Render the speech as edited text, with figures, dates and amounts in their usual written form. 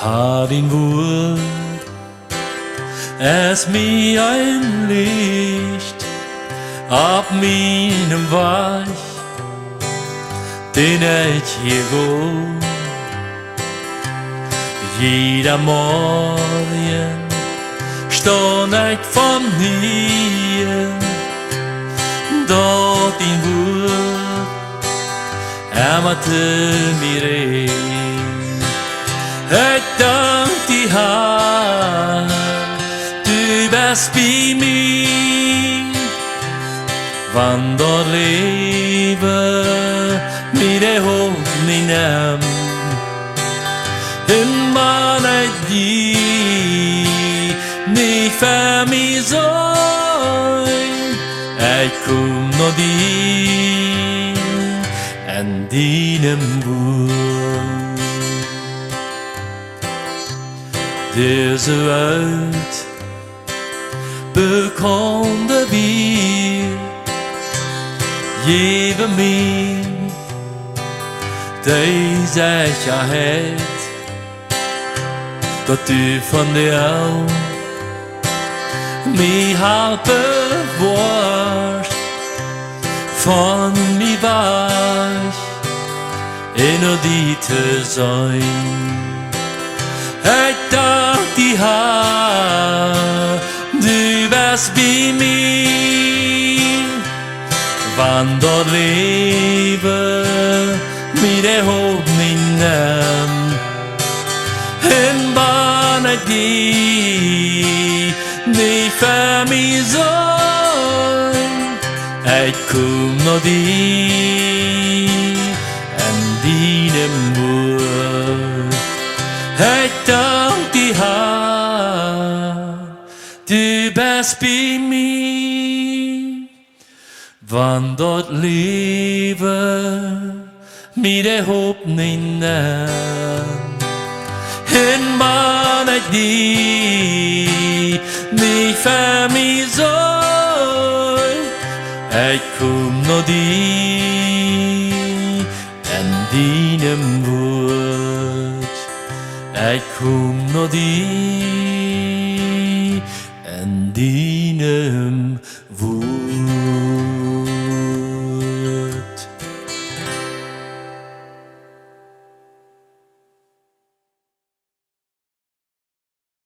Har din woord es mir ein Licht auf meinem Weg, den ich hier gehe. Jeder Morgen stond ich von hier, dort in Wort, machte mir rein. Ich dank die Herr, du bist bei mir, wann dort lebe, mit der Hoffnung nimm. In meine die nicht für mich sein, ich komm noch dir an deinem Wort. Diese Welt bekommt wir, gebe mir die Sicherheit, dass du von dir auch mich halten wirst, von mir weich in die zu sein. Ich dank die Herr, du bist bei mir, wann dort lebe, mit der Hoffnung nimm. In Bahne die nicht für mich sein, ich komm noch dir an deinem Wort. Ich dank die Herr, du bist bei mir, wann dort lebe, mit der Hoffnung nimm. In meine die nicht für mich sein, ich komm noch dir an deinem Wort, ich komm noch dir an deinem Wort.